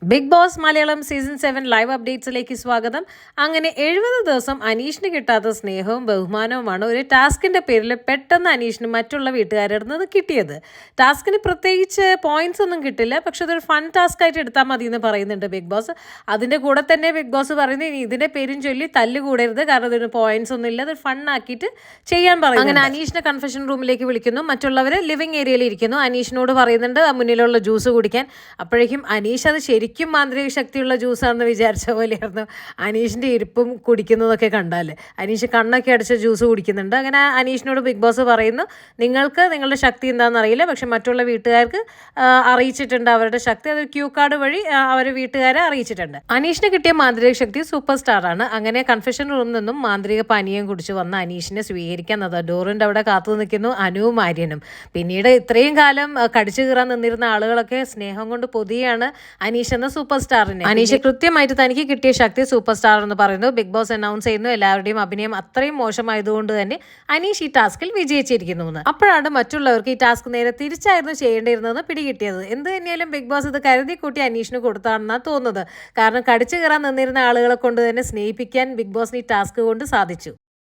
Big Boss Malayalam season 7 live അപ്ഡേറ്റ്സിലേക്ക് സ്വാഗതം. അങ്ങനെ 70 ദിവസം അനീഷിന് കിട്ടാത്ത സ്നേഹവും ബഹുമാനവുമാണ് ഒരു ടാസ്കിന്റെ പേരിൽ പെട്ടെന്ന് അനീഷിന് മറ്റുള്ള വീട്ടുകാരുടെ നിന്ന് കിട്ടിയത്. ടാസ്കിന് പ്രത്യേകിച്ച് പോയിന്റ്സ് ഒന്നും കിട്ടില്ല, പക്ഷെ അതൊരു ഫൺ ടാസ്ക് ആയിട്ട് എടുത്താൽ മതി എന്ന് പറയുന്നുണ്ട് ബിഗ് ബോസ്. അതിന്റെ കൂടെ തന്നെ ബിഗ് ബോസ് പറയുന്നത് ഇനി ഇതിന്റെ പേരും ചൊല്ലി തല്ലുകൂടരുത്, കാരണം ഇതിന് പോയിന്റ്സ് ഒന്നും ഇല്ല, അത് ഫൺ ആക്കിയിട്ട് ചെയ്യാൻ പറയും. അങ്ങനെ അനീഷിനെ കൺഫെഷൻ റൂമിലേക്ക് വിളിക്കുന്നു, മറ്റുള്ളവർ ലിവിംഗ് ഏരിയയിൽ ഇരിക്കുന്നു. അനീഷിനോട് പറയുന്നുണ്ട് മുന്നിലുള്ള ജ്യൂസ് കുടിക്കാൻ. അപ്പോഴേക്കും അനീഷ് അത് ശരിക്കും മാന്ത്രിക ശക്തിയുള്ള ജ്യൂസാണെന്ന് വിചാരിച്ച പോലെയായിരുന്നു അനീഷിന്റെ ഇരിപ്പും കുടിക്കുന്നതൊക്കെ കണ്ടാൽ. അനീഷ് കണ്ണൊക്കെ അടിച്ച ജ്യൂസ് കുടിക്കുന്നുണ്ട്. അങ്ങനെ അനീഷിനോട് ബിഗ് ബോസ് പറയുന്നു, നിങ്ങൾക്ക് നിങ്ങളുടെ ശക്തി എന്താണെന്ന് അറിയില്ല, പക്ഷെ മറ്റുള്ള വീട്ടുകാർക്ക് അറിയിച്ചിട്ടുണ്ട് അവരുടെ ശക്തി. അത് ക്യൂ കാർഡ് വഴി അവർ വീട്ടുകാരെ അറിയിച്ചിട്ടുണ്ട്. അനീഷിന് കിട്ടിയ മാന്ത്രിക ശക്തി സൂപ്പർ സ്റ്റാർ ആണ്. അങ്ങനെ കൺഫെഷൻ റൂമിൽ നിന്നും മാന്ത്രിക പാനീയം കുടിച്ച് വന്ന അനീഷിനെ സ്വീകരിക്കാൻ ഡോറിന്റെ അവിടെ കാത്തു നിൽക്കുന്നു അനുവും ആര്യനും. പിന്നീട് ഇത്രയും കാലം കടിച്ചു കീറാൻ നിന്നിരുന്ന ആളുകളൊക്കെ സ്നേഹം കൊണ്ട് പൊതിയാണ് അനീഷ് എന്ന സൂപ്പർ സ്റ്റാറിനെ. അനീഷ് കൃത്യമായിട്ട് തനിക്ക് കിട്ടിയ ശക്തി സൂപ്പർ സ്റ്റാർ എന്ന് പറയുന്നു. ബിഗ് ബോസ് അനൗൺസ് ചെയ്യുന്നു എല്ലാവരുടെയും അഭിനയം അത്രയും മോശമായതുകൊണ്ട് തന്നെ അനീഷ് ഈ ടാസ്കിൽ വിജയിച്ചിരിക്കുന്നു എന്ന്. അപ്പോഴാണ് മറ്റുള്ളവർക്ക് ഈ ടാസ്ക് നേരെ തിരിച്ചായിരുന്നു ചെയ്യേണ്ടിയിരുന്നതെന്ന് പിടികിട്ടിയത്. എന്ത് തന്നെയാലും ബിഗ് ബോസ് ഇത് കരുതി കൂട്ടി അനീഷിന് കൊടുത്താണെന്നാണ് തോന്നുന്നത്. കാരണം കടിച്ചു കയറാൻ നിന്നിരുന്ന ആളുകളെ കൊണ്ട് തന്നെ സ്നേഹിപ്പിക്കാൻ ബിഗ് ബോസിന് ഈ ടാസ്ക് കൊണ്ട് സാധിച്ചു.